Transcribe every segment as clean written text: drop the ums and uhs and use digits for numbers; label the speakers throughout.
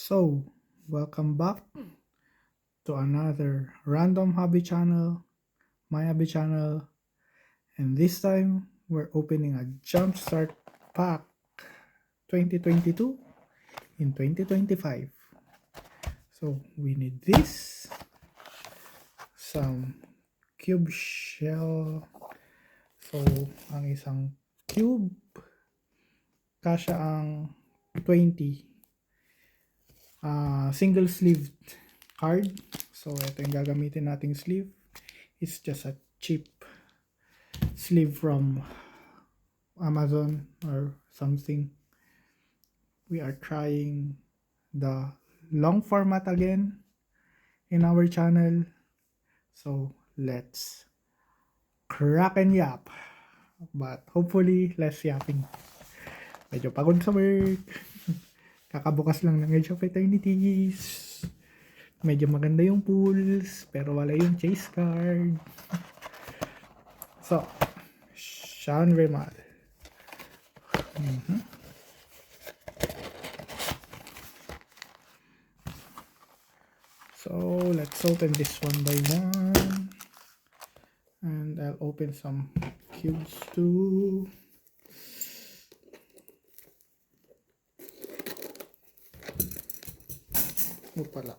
Speaker 1: So, welcome back to another random hobby channel, my hobby channel, and this time we're opening a Jumpstart Pack 2022 in 2025. So, we need this, some cube shell. So, ang isang cube, kasya ang 20 single sleeved card. So, ito yung gagamitin nating sleeve. It's just a cheap sleeve from Amazon or something. We are trying the long format again in our channel. So, let's crack and yap. But hopefully, less yapping. Medyo pagod sa work. Kakabukas lang ng Edge of Eternities. Medyo maganda yung pools, pero wala yung chase card. So, Sean Remal. So, let's open this one by one. And I'll open some cubes too. O pala.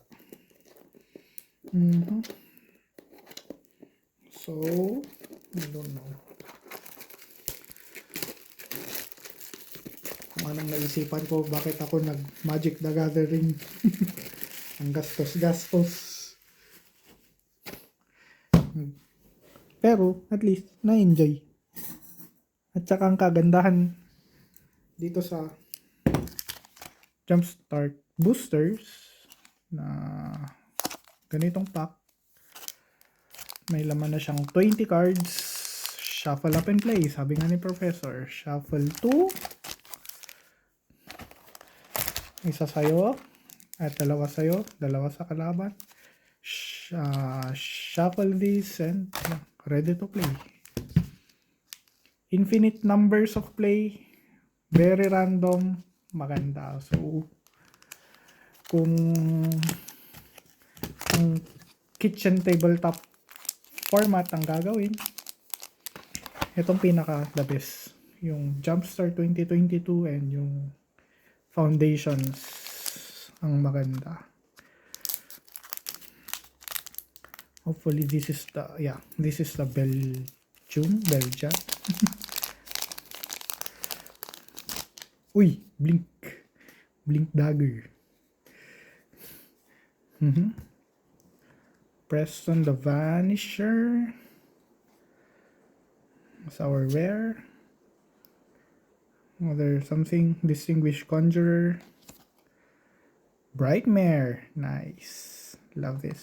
Speaker 1: So, I don't know. Kung anong naisipan ko, bakit ako nag-Magic the Gathering. Ang gastos-gastos. Pero, at least, na-enjoy. At saka ang kagandahan dito sa Jumpstart Boosters na ganitong pack, may laman na siyang 20 cards. Shuffle up and play, sabi nga ni Professor. Shuffle 2, isa sa'yo at dalawa sa'yo, dalawa sa kalaban. Shuffle this and ready to play. Infinite numbers of play, very random, maganda. So, kung kitchen tabletop format ang gagawin, itong pinaka the best, yung Jumpstart 2022 and yung Foundations ang maganda. Hopefully this is the Belgian. Uy, blink dagger. Preston the Vanisher. That's our rare. There's something Distinguished Conjurer. Brightmare. Nice. Love this.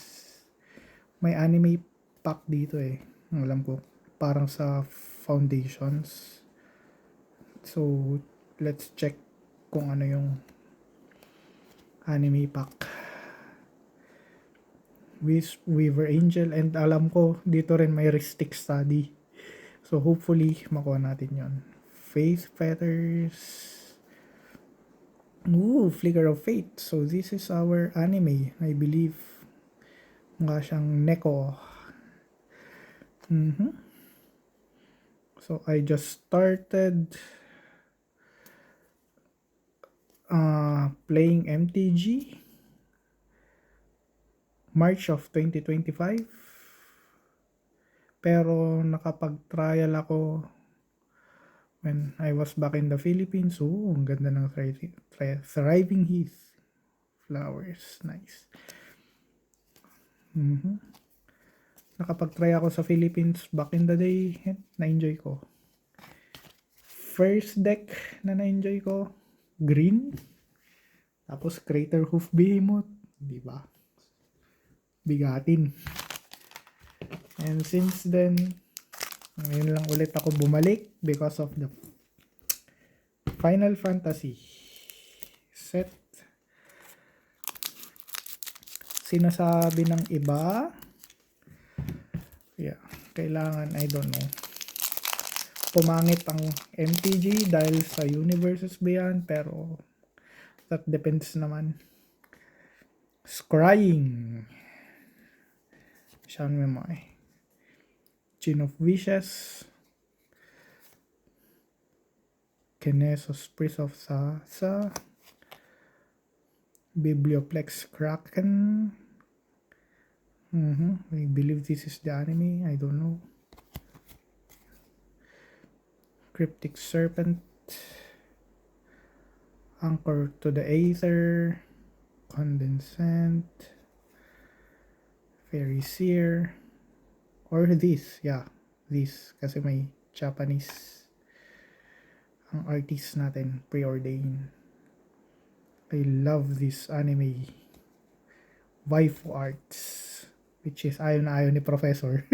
Speaker 1: May anime pack dito eh. Alam ko. Parang sa Foundations. So, let's check kung ano yung anime pack. Weaver Angel, and alam ko dito rin may Ristic Study, so hopefully makuha natin yon. Faith Feathers. Ooh, Flicker of Fate. So this is our anime, I believe. Mukha siyang Neko. So I just started playing MTG March of 2025. Pero nakapag-trial ako when I was back in the Philippines. Oh, ang ganda ng Thriving Heath flowers. Nice. Nakapag-try ako sa Philippines back in the day. Na-enjoy ko. First deck na na-enjoy ko, green. Tapos Crater Hoof Behemoth. Diba? Bigatin. And since then, ngayon lang ulit ako bumalik because of the Final Fantasy set. Sinasabi ng iba, kailangan, I don't know, pumangit ang MTG dahil sa Universes Beyond, pero that depends naman. Scrying. Xiangmei Mai. Chin of Wishes. Kinesos Priest of Sa. Biblioplex Kraken. I believe this is the anime. I don't know. Cryptic Serpent. Anchor to the Aether. Condensant. Fairy Seer. Or this. Yeah. This. Kasi may Japanese ang artist natin. Preordain. I love this anime. Waifu arts. Which is ayaw na ayaw ni Professor.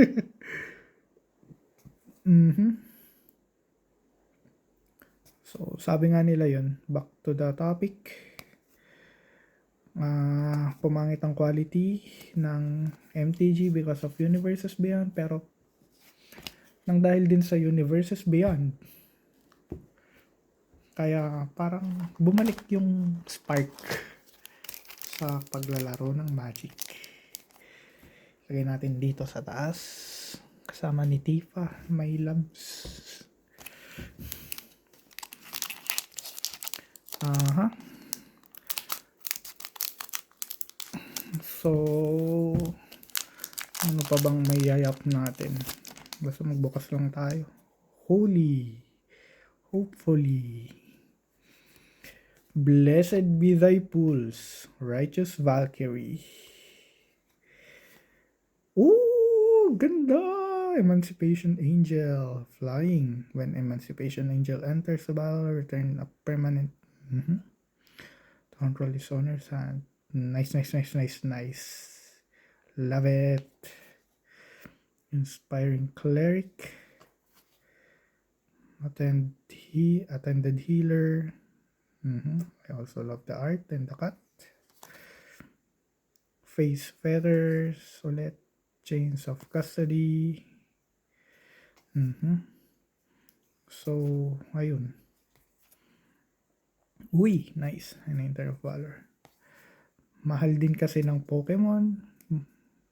Speaker 1: So, sabi nga nila yun. Back to the topic. Pumangit ang quality ng MTG because of Universes Beyond, pero nang dahil din sa Universes Beyond, kaya parang bumalik yung spark sa paglalaro ng Magic. Lagay natin dito sa taas kasama ni Tifa, my loves. So, ano pa bang may yayap natin? Basta magbukas lang tayo. Hopefully. Blessed be thy pools, righteous Valkyrie. Ooh, ganda! Emancipation Angel. Flying. When Emancipation Angel enters the battle, return a permanent. To control his owner's hand. Nice. Love it. Inspiring Cleric. Attended Healer. I also love the art and the cut. Face Feathers. Ulit. Chains of Custody. So, ayun. Uy, nice. An Enter of Valor. Mahal din kasi ng Pokemon.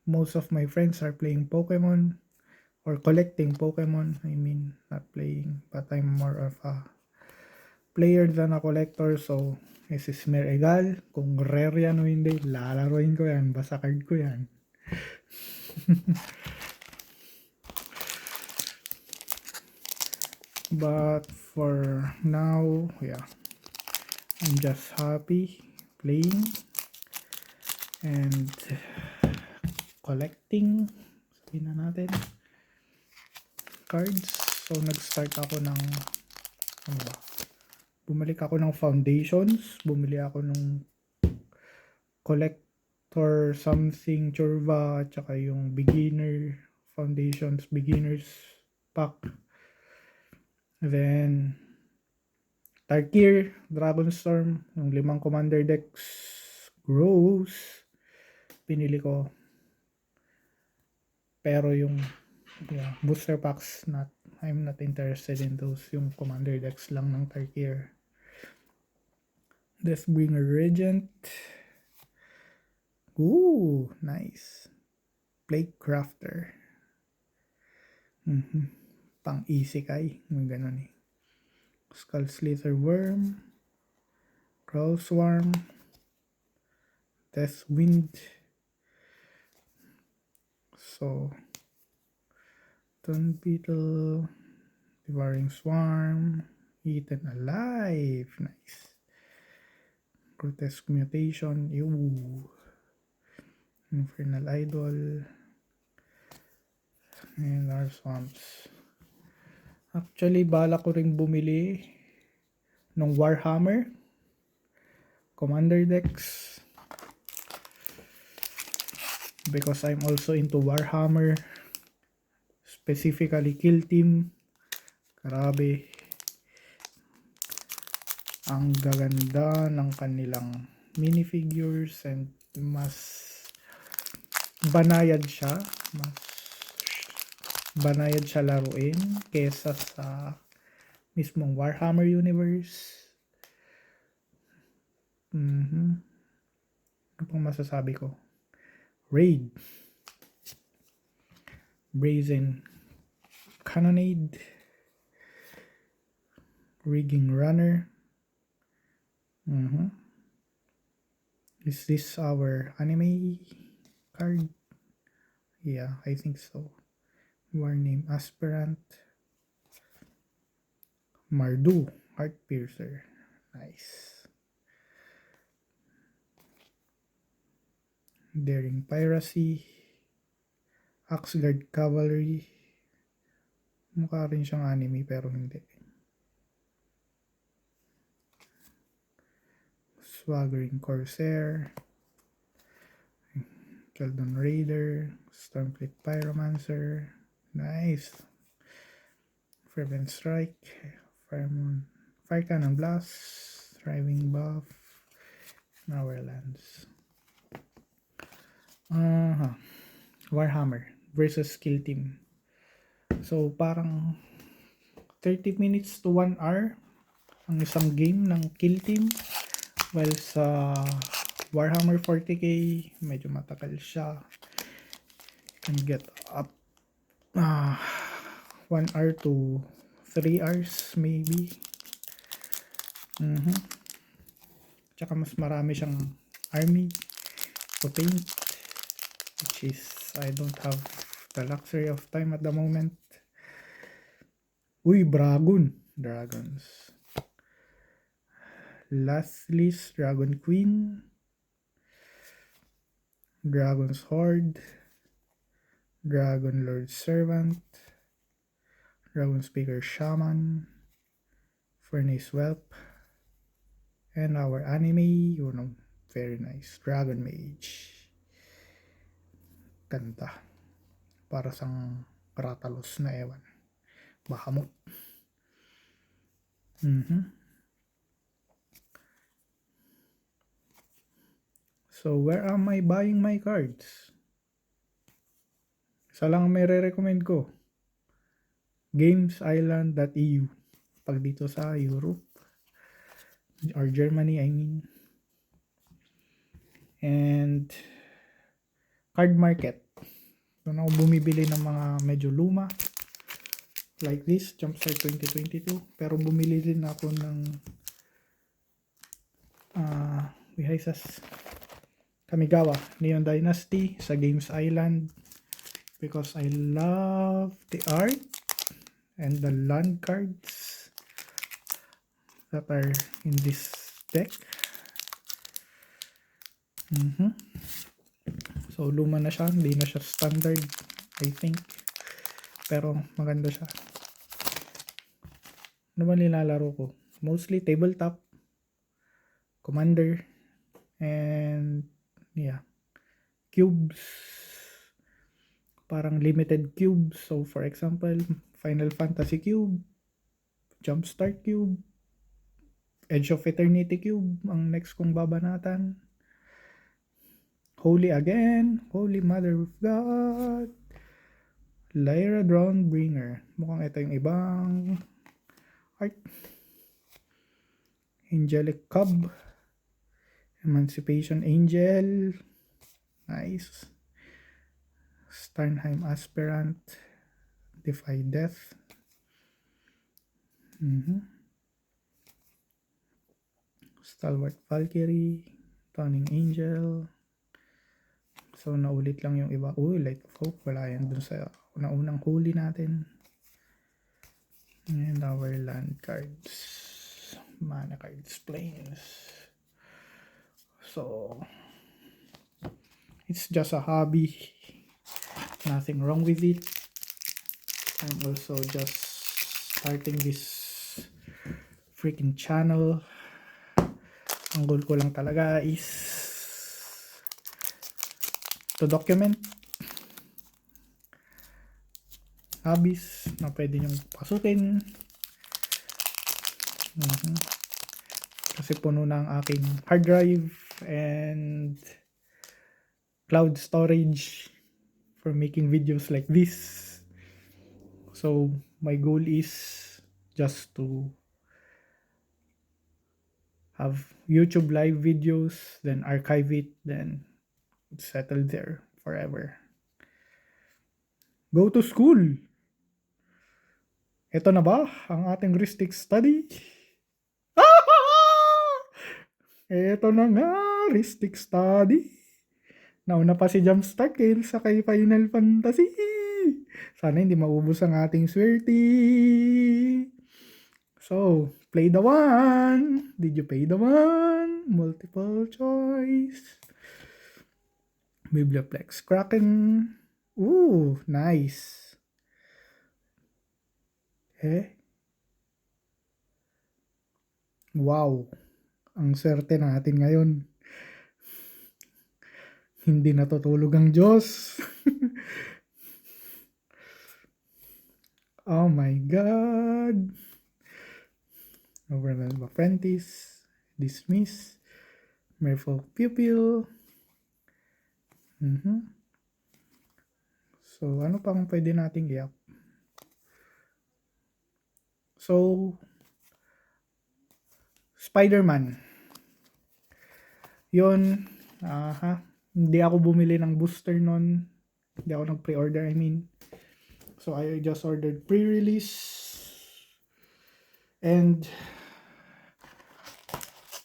Speaker 1: Most of my friends are playing Pokemon or collecting Pokemon. I mean, not playing, but I'm more of a player than a collector. So, this is mere egal. Kung rare yan o hindi, lalaroin ko yan. Basta card ko yan. But for now, yeah, I'm just happy playing and collecting, sabihin na natin, cards. So, nag-start ako ng, bumalik ako ng foundations, bumili ako ng collector something churva, at saka yung beginner foundations, beginners pack. Then, Tarkir, Dragonstorm, yung 5 commander decks, gross, pinili ko. Pero yung booster packs, I'm not interested in those. Yung commander decks lang ng Tarkir. Deathbringer Regent. Ooh, nice. Plague Crafter. Pang isekai. May ganun eh. Skull Slither Worm. Crawl Swarm. Deathwind. So, Stone Beetle, Devouring Swarm, Eaten Alive, nice. Grotesque Mutation, ew. Infernal Idol, and our swamps. Actually, bala ko ring bumili ng Warhammer Commander decks. Because I'm also into Warhammer, specifically Kill Team. Grabe, ang gaganda ng kanilang minifigures and mas banayad siya laruin kesa sa mismong Warhammer universe. Ano pang masasabi ko? Raid. Brazen Cannonade. Rigging Runner. Is this our anime card? Yeah, I think so. War Name Aspirant. Mardu. Heart Piercer. Nice. Daring Piracy. Axguard Cavalry. Mukha rin siyang anime pero hindi. Swaggering Corsair. Keldon Raider. Stormfleet Pyromancer. Nice. Fervent Strike. Fire Cannon Blast. Thriving Buff. Hourlands. Warhammer versus Kill Team. So, parang 30 minutes to 1 hour ang isang game ng Kill Team. While sa Warhammer 40k, medyo matagal siya. Can get up 1 hour to 3 hours maybe. Tsaka mas marami siyang army to paint, which is I don't have the luxury of time at the moment. Uy, dragons. Lastly's Dragon Queen, Dragon's Horde, Dragon Lord Servant, Dragon Speaker Shaman, Furnace Whelp, and our anime, very nice, Dragon Mage. Ganda. Para sang Kratalos na ewan. Bahamut. So, where am I buying my cards? Isa lang may re-recommend ko. Gamesisland.eu. Pag dito sa Europe. Or Germany, I mean. And Card Market. Doon ako bumibili ng mga medyo luma. Like this, Jumpstart 2022. Pero bumili din ako ng Vihaisas Kamigawa Neon Dynasty sa Games Island. Because I love the art and the land cards that are in this deck. So, luma na siya. Hindi na siya standard, I think. Pero, maganda siya. Ano ba nilalaro ko? Mostly tabletop, Commander, and cubes. Parang limited cubes. So, for example, Final Fantasy Cube, Jumpstart Cube, Edge of Eternity Cube, ang next kong babanatan. Holy Mother of God, Lyra Dawnbringer. Mukhang ito yung ibang art. Angelic Cub, Emancipation Angel, nice. Starnheim Aspirant, Defy Death. Stalwart Valkyrie, Dawning Angel. So, naulit lang yung iba. Light of Hope. Wala yan dun sa unang huli natin. And our land cards. Mana cards, planes. So, it's just a hobby. Nothing wrong with it. I'm also just starting this freaking channel. Ang goal ko lang talaga is to document hobbies na pwede nyong pasukin. Kasi puno na ang aking hard drive and cloud storage for making videos like this. So my goal is just to have YouTube live videos, then archive it, then it's settled there forever. Go to school. Ito na ba ang ating Ristic study? Ito na nga, Ristic study. Nauna pa si Jumpstart sa kay Final Fantasy. Sana hindi maubos ang ating swerte. So, play the one. Did you pay the one? Multiple choice. Biblioplex. Kraken. Ooh, nice. Wow. Ang swerte natin ngayon. Hindi natutulog ang Diyos. Oh my God. Overwhelmed apprentice. Dismiss. Merfolk pupil. So, ano pang pwede nating i-up? So, Spider-Man. Yun. Hindi ako bumili ng booster nun. Hindi ako nag-pre-order, I mean. So, I just ordered pre-release. And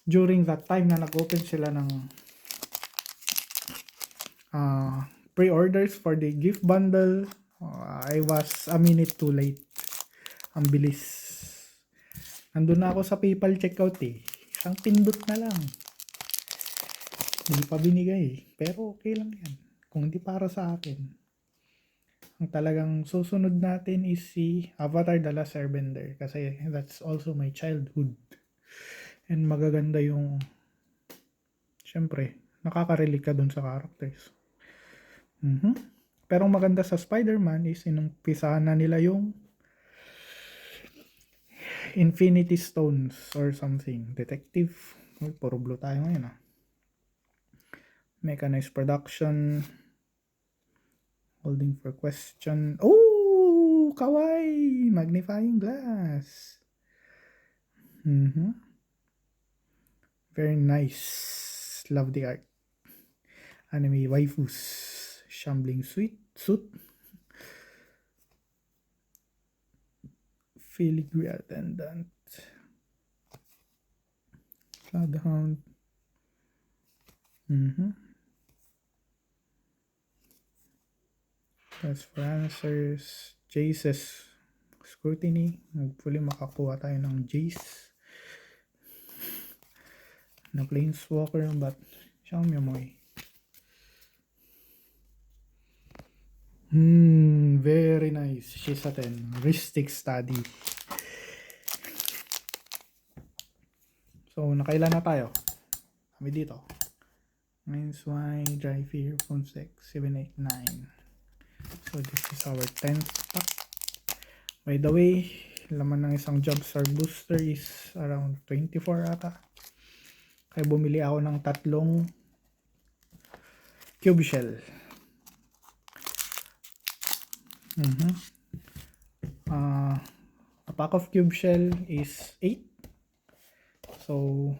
Speaker 1: during that time na nag-open sila ng pre-orders for the gift bundle, I was a minute too late. Ang bilis. Nandun na ako sa PayPal checkout eh. Isang pindot na lang. Hindi pa binigay. Pero okay lang yan. Kung hindi para sa akin. Ang talagang susunod natin is si Avatar The Last Airbender. Kasi that's also my childhood. And magaganda yung... Siyempre, nakaka-relate ka dun sa characters. Pero ang maganda sa Spider-Man is inumpisahan na nila yung Infinity Stones or something. Detective. Puro blue tayo ngayon Mechanized production. Holding for question. Oh! Kawaii! Magnifying glass. Very nice. Love the art. Anime waifus. Shambling suit. Filigree attendant. Bloodhound. That's for answers. Jace's scrutiny. Hopefully makakuha tayo ng Jace. Na Planeswalker, but Xiaomi Moy. Very nice. She's a 10. Ristic study. So, nakailan na tayo? Kami dito. -Y, Dry Fear, Phone 6, 7, 8, 9. So, this is our 10th pack. By the way, laman ng isang Jobstar booster is around 24 ata. Kaya bumili ako ng 3 cube shell. A pack of cube shell is 8. So,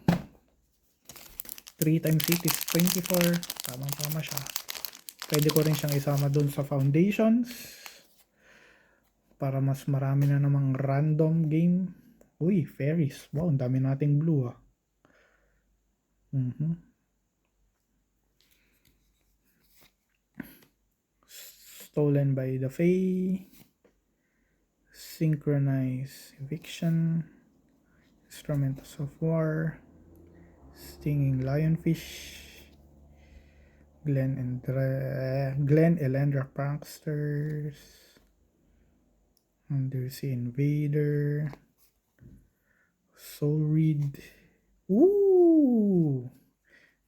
Speaker 1: 3 times 8 is 24. Tamang-tama siya. Pwede ko rin siyang isama dun sa foundations. Para mas marami na namang random game. Uy, fairies. Wow, ang dami nating blue Stolen by the Fae. Synchronize Eviction. Instrumentals of War. Stinging Lionfish. Glen Elendra Pranksters. Undersea Invader. Soul Read. Ooh!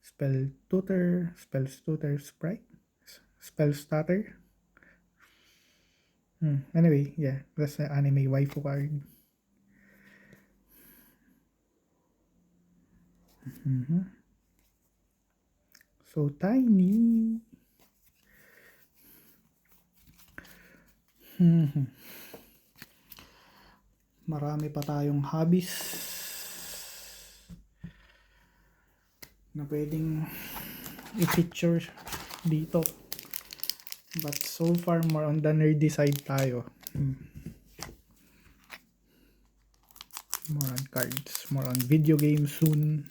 Speaker 1: Spell Stutter Sprite. Spell Stutter. Anyway, yeah, that's the anime waifu card. So tiny. Marami pa tayong hobbies. na pwedeng i-feature dito. But so far, more on the nerdy side tayo. More on cards, more on video games soon.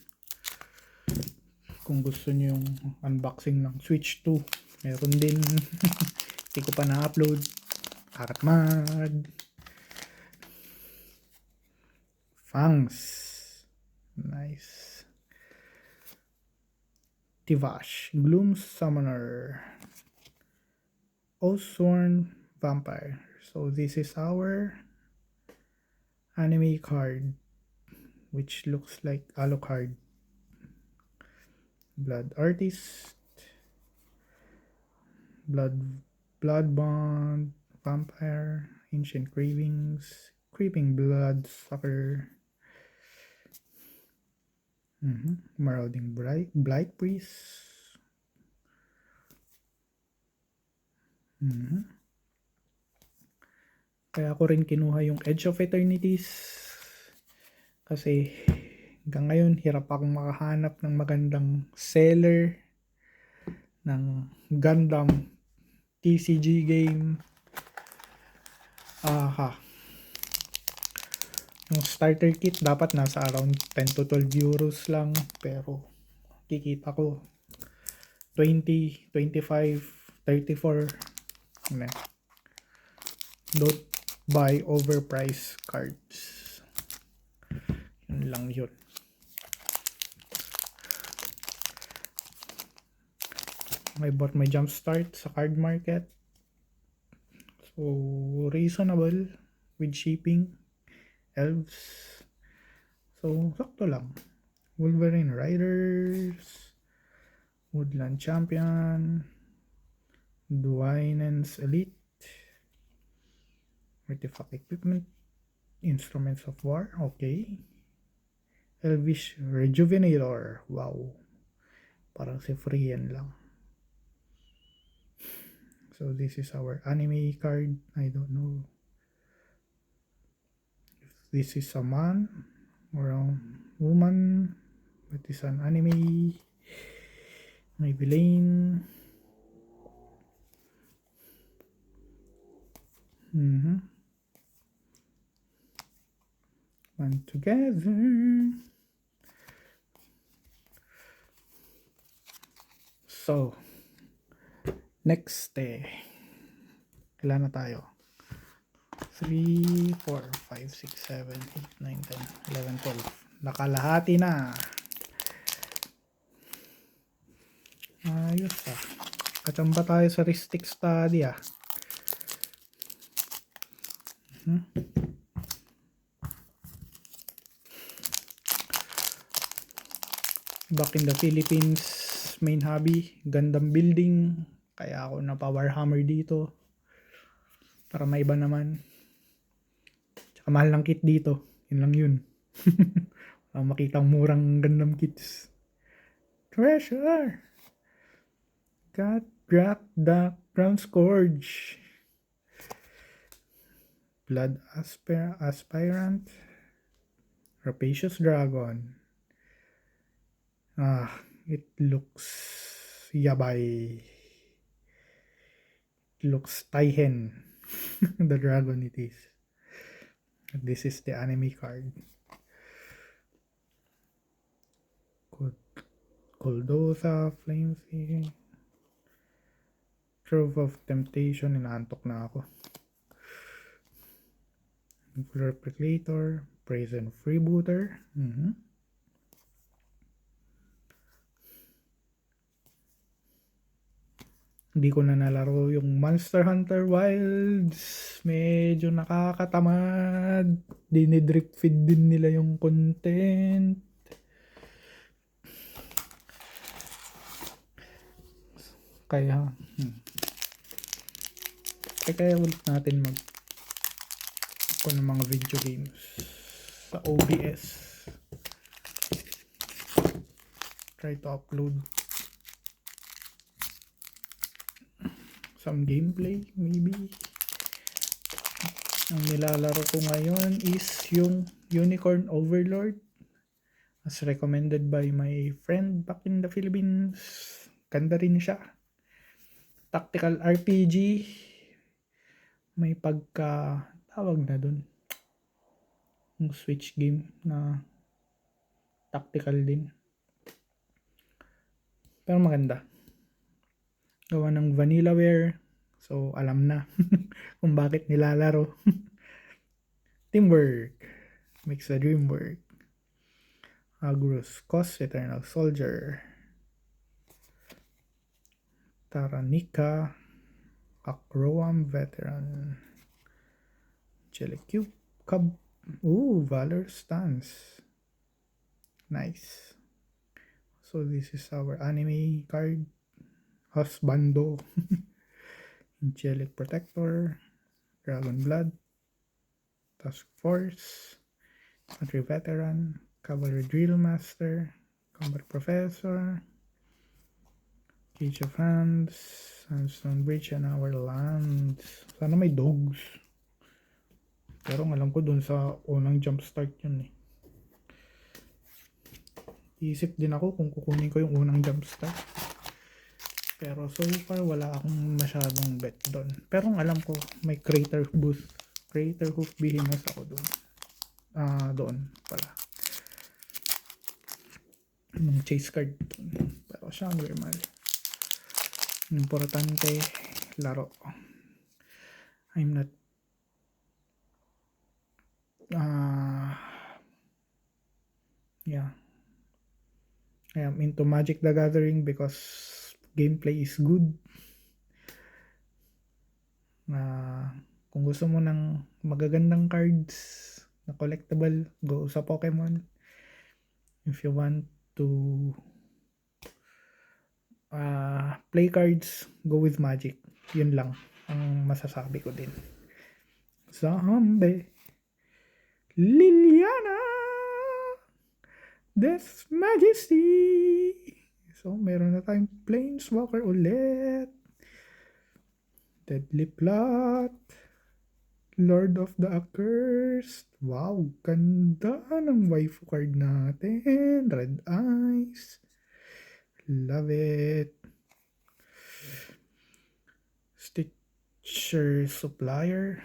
Speaker 1: Kung gusto nyo yung unboxing ng Switch 2, meron din. Hindi ko pa na-upload. Karatmad. Fangs. Nice. Tivash. Gloom Summoner. Oathsworn Vampire. So this is our anime card, which looks like Alucard. Blood Artist. Blood Bond. Vampire. Ancient Cravings. Creeping Blood Sucker. Marauding Blight Priest. Kaya ko rin kinuha yung Edge of Eternities kasi hanggang ngayon hirap akong makahanap ng magandang seller ng Gundam TCG game. Yung starter kit dapat nasa around 10 to 12 euros lang, pero kikita ko 20, 25, 34. Don't buy overpriced cards. Yun lang yun. I bought my jump start sa card market. So reasonable with shipping. Elves. So sakto lang. Wolverine Riders. Woodland Champion. Dwynen's Elite. Artifact Equipment. Instruments of War. Okay. Elvish Rejuvenator. Wow. Parang si Freehan lang. So this is our anime card. I don't know if this is a man or a woman. But it's an anime. May villain. One together. So next kailan na tayo? 3, 4, 5, 6, 7, 8, 9, 10, 11, 12. Nakalahati na. Ayos Kachamba tayo sa Ristic Study Back in the Philippines, main hobby, Gundam building. Kaya ako napa-Warhammer dito. Para may iba naman. Tsaka mahal ng kit dito. Yun lang yun. Makitang murang Gundam kits. Treasure! Got the Crown Scourge. Blood Aspirant. Rapacious Dragon. It looks yabay. It looks Taihen. The dragon it is. This is the anime card. Goldosa, Flamesy. Trove of Temptation. Inaantok na ako. Replicator. Brazen Freebooter. Hindi ko na nalaro yung Monster Hunter Wilds. Medyo nakakatamad. Dinidrip feed din nila yung content. Kaya ulit natin ko ng mga video games sa OBS. Try to upload some gameplay maybe. Ang nilalaro ko ngayon is yung Unicorn Overlord. As recommended by my friend back in the Philippines. Ganda rin siya. Tactical RPG. May pagka, tawag na dun, yung Switch game na tactical din. Pero maganda. Gawa ng Vanillaware. So, alam na kung bakit nilalaro. Teamwork. Makes the dream work. Agrus. Cos. Eternal Soldier. Taranika. Akroam Veteran. Jellicube. Cub. Ooh, Valor Stance. Nice. So this is our anime card. Husbando. Angelic Protector. Dragon Blood. Task Force. Country Veteran. Cavalry Drill Master. Combat Professor. Cage of Hands. Sandstone Bridge and Our Lands. Sana may dogs. Pero ang alam ko dun sa unang jumpstart yun eh. Isip din ako kung kukunin ko yung unang jumpstart. Pero so far wala akong masyadong bet doon. Pero ang alam ko may Crater Hoof Behemoth ako doon. Doon pala. Yung chase card doon. Pero siya ang normal. Importante laro. I'm not yeah. I am into Magic the Gathering because gameplay is good. Kung gusto mo ng magagandang cards na collectible, go sa Pokemon. If you want to play cards, go with Magic. Yun lang ang masasabi ko din. Zombie Liliana Death Majesty. So, meron na tayong Planeswalker ulit. Deadly Plot. Lord of the Accursed. Wow, ganda ng waifu card natin. Red Eyes. Love it. Stitcher Supplier.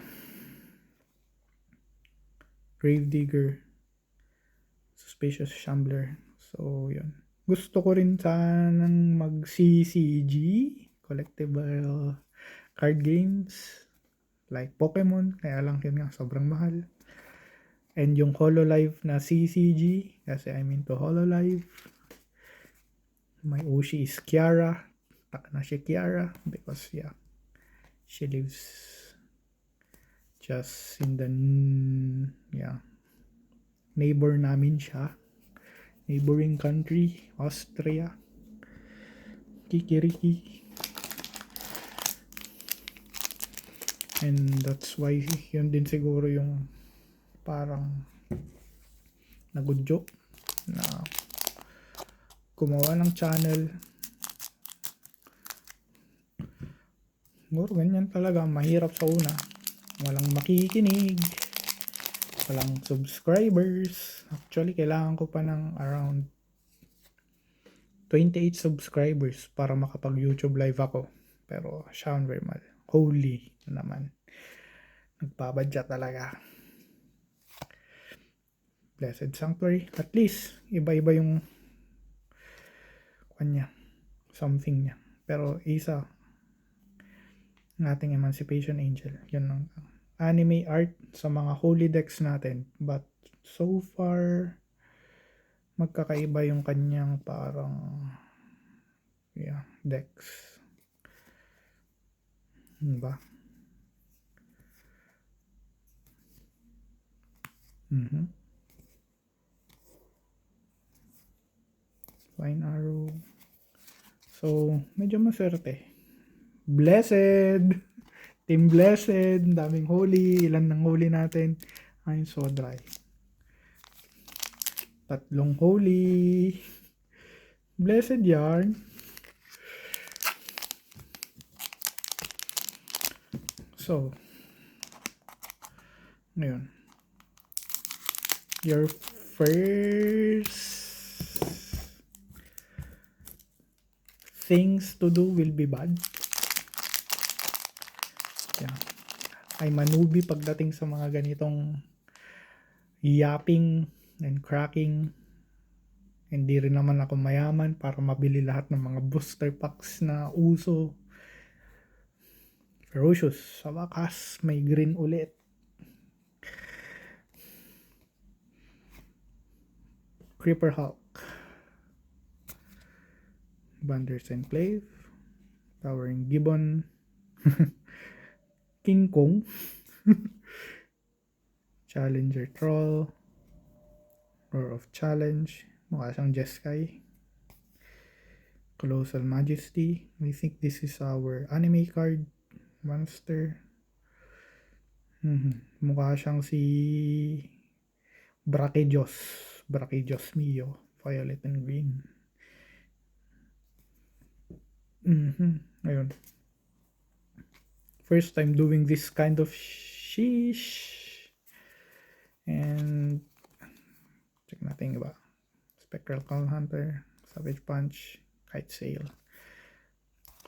Speaker 1: Gravedigger. Suspicious Shambler. So, yun. Gusto ko rin sanang mag-CCG, collectible card games, like Pokemon, kaya lang yun nga, sobrang mahal. And yung Hololive na CCG, kasi I'm into Hololive. My Ushi is Kiara. Takanashi Kiara, because yeah, she lives just in the neighbor namin siya. Neighboring country, Austria. Kikiriki. And that's why yun din siguro yung parang na good joke na gumawa ng channel. Siguro ganyan talaga, mahirap sa una. Walang makikinig. Walang subscribers. Actually, kailangan ko pa ng around 28 subscribers para makapag-YouTube live ako. Pero, sound very mal. Holy naman. Nagpabadya talaga. Blessed Sanctuary. At least, iba-iba yung kanya. Something niya. Pero, isa ng ating Emancipation Angel. Yun lang. Anime art sa mga holy decks natin, but so far magkakaiba yung kanyang parang decks. Ba? Fine Arrow. So, medyo maswerte. Blessed! Team Blessed, daming holy. Ilan ng holy natin? Ayun, so dry. 3 holy. Blessed yarn. So, ngayon. Your first things to do will be bad. Yeah. I'm a newbie pagdating sa mga ganitong yapping and cracking. Hindi rin naman ako mayaman para mabili lahat ng mga booster packs na uso. Ferocious. Sa wakas, may green ulit. Creeper Hulk. Banders Enclave. Towering Gibbon. King Kong. Challenger Troll. Roar of Challenge. Mukha siyang Jeskai. Colossal Majesty. I think this is our anime card. Monster. Mukha siyang si Brachiosaurus. Brachiosaurus Mio. Violet and green. Ayun. First time doing this kind of sheesh. And check natin iba. Spectral Clown Hunter, Savage Punch, Kite Sail.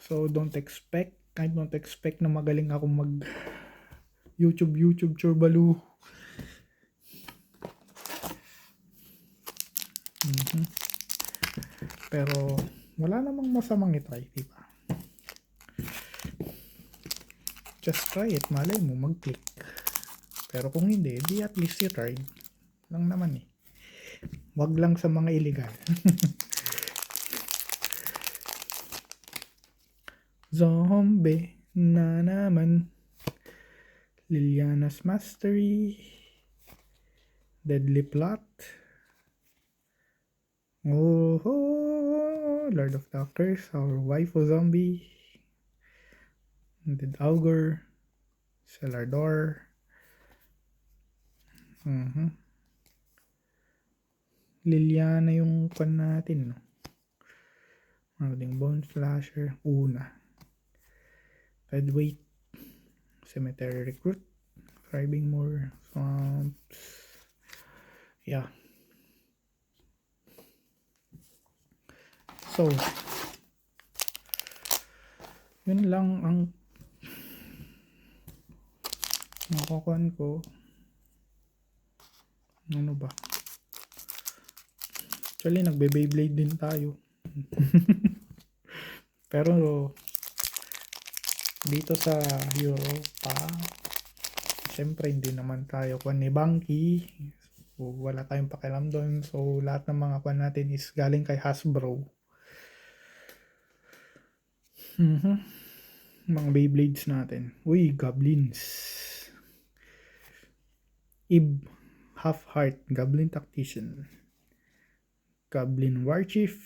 Speaker 1: So I don't expect na magaling ako mag YouTube Churbalu. Pero wala namang masamang i-try, diba? Just try it, malay mo mag-click. Pero kung hindi, di at least i-try lang naman eh. Wag lang sa mga illegal. Zombie na naman. Liliana's Mastery. Deadly Plot. Oh, Lord of Doctors. Our waifu zombie. Dead Augur. Celador. Liliana yung pan natin, no? Ding Bone Slasher. Una. Redweight. Cemetery Recruit. Thriving Moor. Swamps. Yeah. So, yun lang ang nakukuhan ko. Ano ba? Actually, nagbe-Beyblade din tayo. Pero dito sa Europa, syempre hindi naman tayo kuwan ni Banky. So, wala tayong pakialam doon. So, lahat ng mga kuwan natin is galing kay Hasbro. Mga Beyblades natin. Uy, Goblins. Ib Half Heart, Goblin Tactician. Goblin Warchief.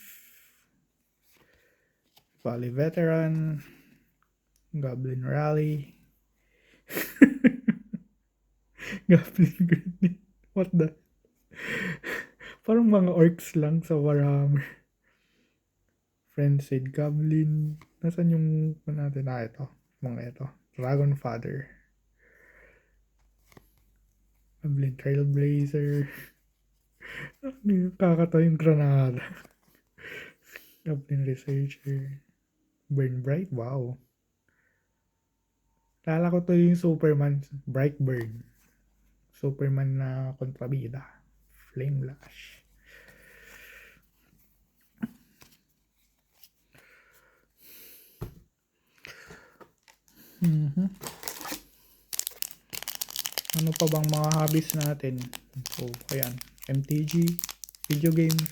Speaker 1: Valley Veteran. Goblin Rally. Goblin Grenade. What the? Parang mga orcs lang sa Warhammer. Frenzied Goblin. Nasaan yung natin? Ito. Mga ito. Dragon Father. Goblin Trailblazer. Kakatawa yung Granada. Goblin Researcher. Burn Bright. Wow. Lala ko to yung Superman. Brightburn. Superman na kontrabida. Flame Lash. Ano pa bang mga hobbies natin? So, ayan. MTG, video games.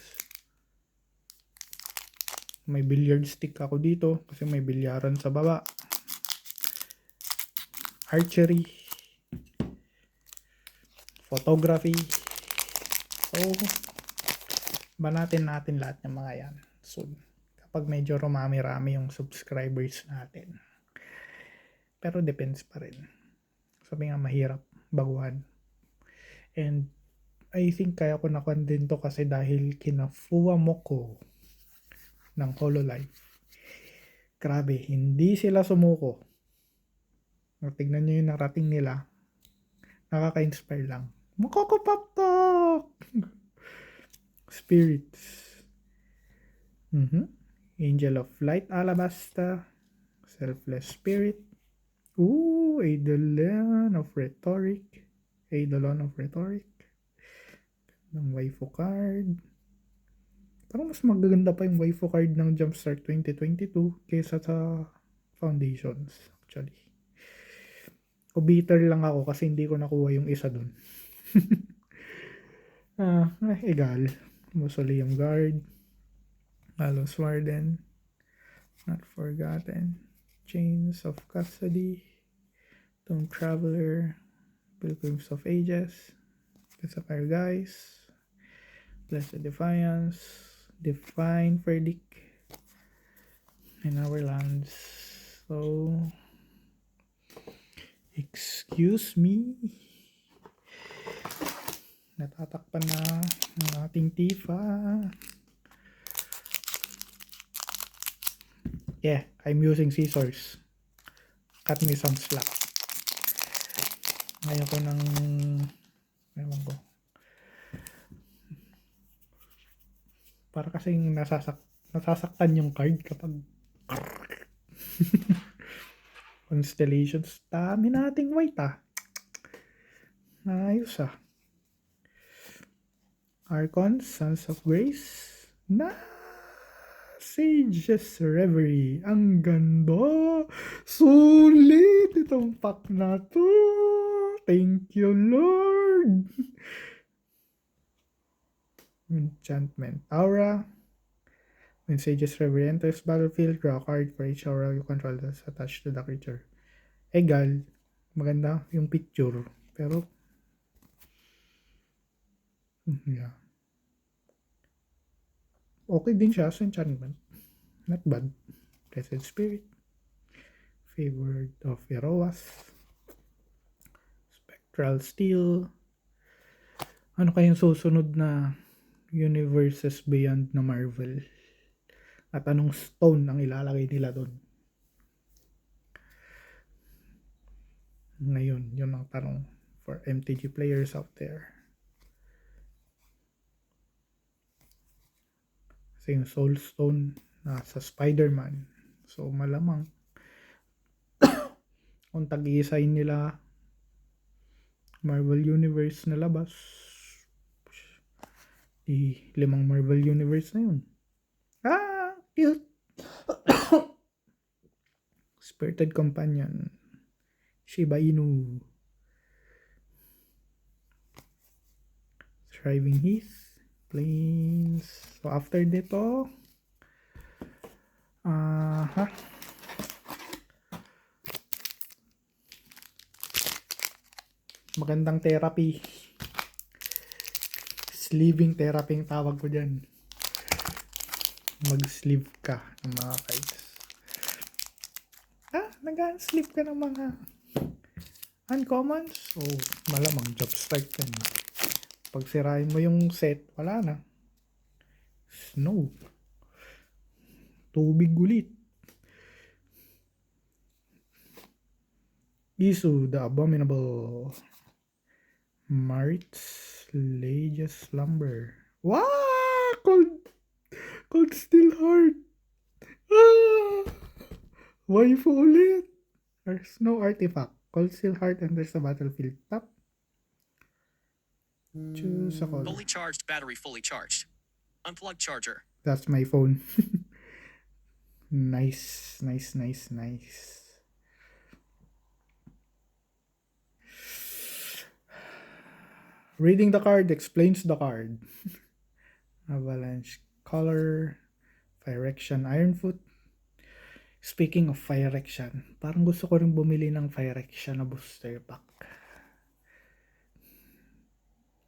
Speaker 1: May billiard stick ako dito kasi may bilyaran sa baba. Archery. Photography. So, banatin natin lahat ng mga yan soon. Kapag medyo rumami-rami yung subscribers natin. Pero depends pa rin. Sabi nga mahirap baguhan. And I think kaya ko nakuha din to kasi dahil kinafuwa mo ko ng Hololive. Grabe, hindi sila sumuko. Tignan nyo yung narating nila. Nakaka-inspire lang. Makakapaptok! Spirits. Angel of Light Alabasta. Selfless Spirit. Ooh, Eidolon of Rhetoric. Eidolon of Rhetoric. Ng waifu card. Parang mas magaganda pa yung waifu card ng Jumpstart 2022 kaysa sa Foundations, actually. O bitter lang ako kasi hindi ko nakuha yung isa dun. Egal. Mausoleum Guard. Malus Warden. Not Forgotten. Chains of Custody. Tomb Traveler. Pilgrims of Ages. The Sapphire Guys. Blessed Defiance. Divine Verdict. In our lands. So, excuse me. Natatakpan na ang ating Tifa. Yeah, I'm using scissors. Cut me some slack. Ngayon ko ng... Ewan ko. Para kasing nasasaktan yung card kapag Constellations. Dami nating white Ayos Archons, Sons of Grace. Sage's Reverie. Ang ganda. Sulit itong pack na to. Thank you, Lord. Enchantment. Aura. When Sage's Reverie enters battlefield, draw a card for each aura you control that's attached to the creature. Egal. Maganda yung picture. Pero, yeah. Okay din siya sa enchantment. Not bad. Blessed Spirit. Favored of Eroas. Spectral Steel. Ano kayong susunod na universes beyond na Marvel? At anong stone ang ilalagay nila doon? Ngayon, yun ang tanong for MTG players out there. Kasi yung Soul Stone nasa Spider-Man. So, malamang kung tag-iisayin nila Marvel Universe na labas, di 5 Marvel Universe na yun. Cute! Spirited Companion. Shiba Inu. Thriving Heath. Plains. So, after dito, magandang therapy. Sleeving therapy ang tawag ko dyan. Mag-sleeve ka ng mga cards. Nag-sleeve ka ng mga uncommons. So, malamang job strike ka na. Pag sirain mo yung set, wala na. Snow. Tubig ulit. Isu, the Abominable. Maritz, Lage's Slumber. Wow! Cold Steel Heart. Waifu ulit. There's no artifact. Cold Steel Heart enters the battlefield. Tap. Choose a color.
Speaker 2: Fully charged battery, fully charged. Unplug charger.
Speaker 1: That's my phone. Nice. Reading the card explains the card. Avalanche Color. Phyrexian Ironfoot. Speaking of Phyrexian, parang gusto ko rin bumili ng Phyrexian na booster pack.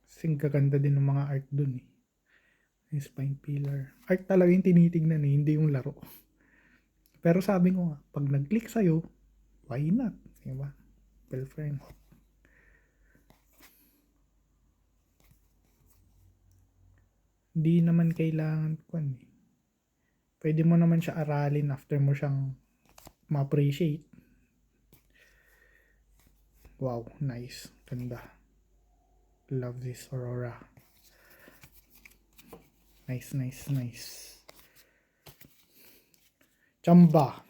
Speaker 1: Kasing gaganda din ng mga art dun Yung Spine Pillar. Art talaga yung tinitignan hindi yung laro. Pero sabi ko nga, pag nag-click sa'yo, why not? Diba? Belframe. Hindi naman kailangan Pwede mo naman siya aralin after mo siyang ma-appreciate. Wow, nice. Ganda. Love this Aurora. Nice. Chamba.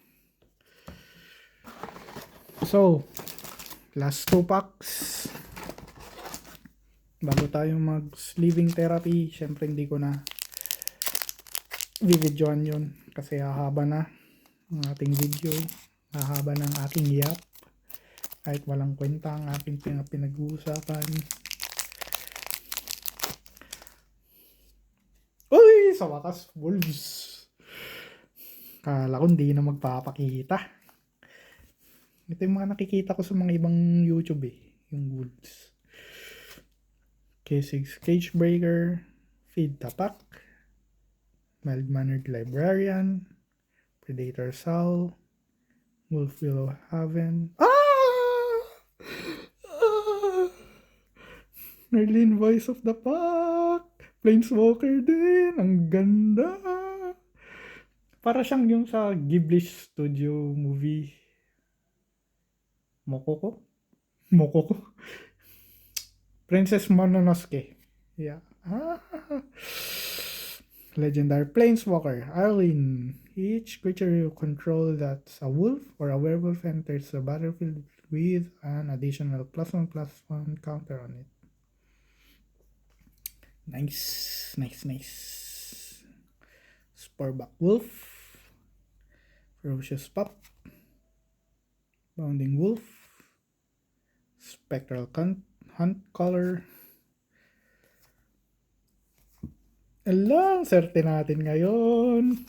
Speaker 1: So, last 2 packs. Bago tayo mag-sleeving therapy, syempre hindi ko na videoan yun kasi hahaba na ang ating video. Hahaba ng aking yap. Kahit walang kwenta ang ating pinag-uusapan. Uy! Sa wakas, Wolves. Kala ko hindi na magpapakita. Ito yung mga nakikita ko sa mga ibang YouTube yung Wolves. K6 Cage Breaker, Feed Tapak, Mild-Mannered Librarian, Predator Sal, Wolf Willow Haven. Merlin Voice of the Pack, Planeswalker din, ang ganda. Para siyang yung sa Ghibli Studio movie. Mokoko? Princess Mononosuke. Yeah. Legendary Planeswalker, Arlene. Each creature you control that's a wolf or a werewolf enters the battlefield with an additional +1/+1 counter on it. Nice. Sporeback Wolf. Ferocious Pup. Bounding Wolf. Spectral Hunt Color. Alam, serte natin ngayon.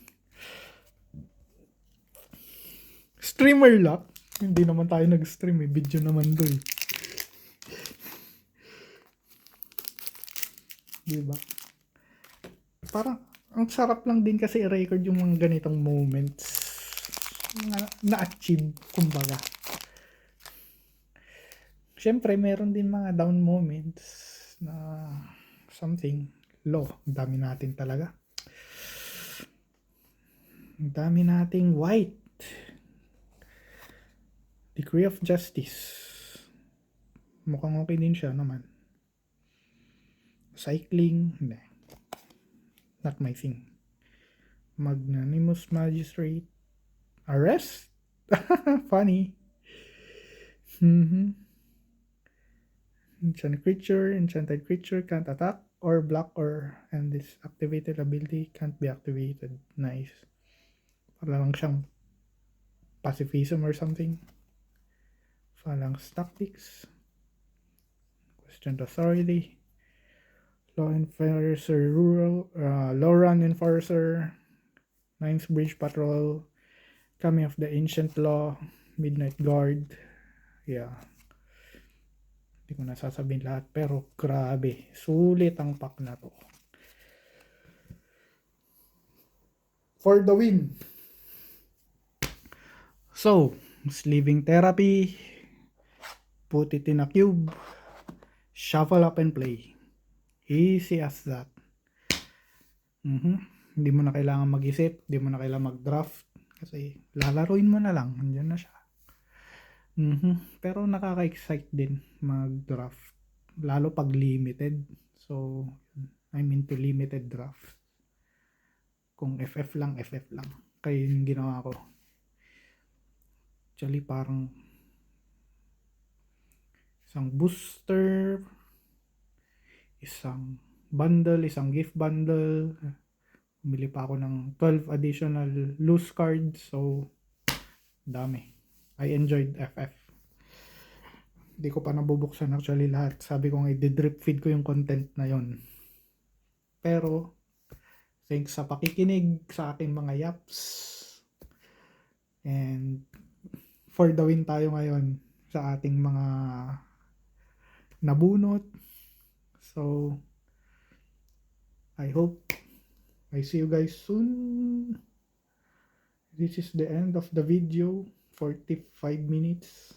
Speaker 1: Streamer luck. Hindi naman tayo nag-stream video naman doon. Diba? Parang, ang sarap lang din kasi i-record yung mga ganitong moments na-achieve, kumbaga. Siyempre, meron din mga down moments na something low. Ang dami natin talaga. Ang dami nating white. Decree of Justice. Mukhang okay din siya naman. Cycling. Hindi. Not my thing. Magnanimous Magistrate. Arrest? Funny. Enchanted creature can't attack or block and this activated ability can't be activated. Nice. Para lang siyang pacifism or something. Phalanx Tactics. Questioned Authority. Law Enforcer Lowrun Enforcer. Ninth Bridge Patrol. Coming of the Ancient Law. Midnight Guard. Yeah. Hindi ko nasasabihin lahat pero grabe. Sulit ang pack na to. For the win. So, sleeving therapy. Put it in a cube. Shuffle up and play. Easy as that. Hindi mo na kailangan mag-isip. Hindi mo na kailangan mag-draft. Kasi lalaruin mo na lang. Andiyan na siya. Pero nakaka-excite din mag-draft. Lalo pag limited. So, I'm into limited draft. Kung FF lang. Kaya yung ginawa ko. Actually, parang isang booster, isang bundle, isang gift bundle. Bumili pa ako ng 12 additional loose cards. So, dami. I enjoyed FF. Hindi ko pa nabubuksan actually lahat. Sabi ko nga, i-drip feed ko yung content na yon. Pero, thanks sa pakikinig sa aking mga yaps. And, for the win tayo ngayon sa ating mga nabunot. So, I hope I see you guys soon. This is the end of the video. 45 minutes.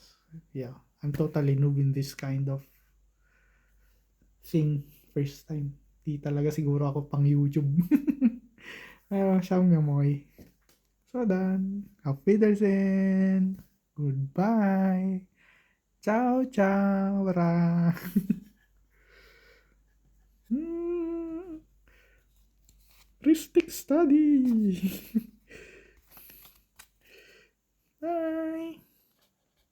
Speaker 1: Yeah, I'm totally noob in this kind of thing. First time. Di talaga siguro ako pang YouTube. Pero siyang memoy. So done. Auf Wiedersehen. Goodbye. Ciao, ciao. Ra. Ristic study.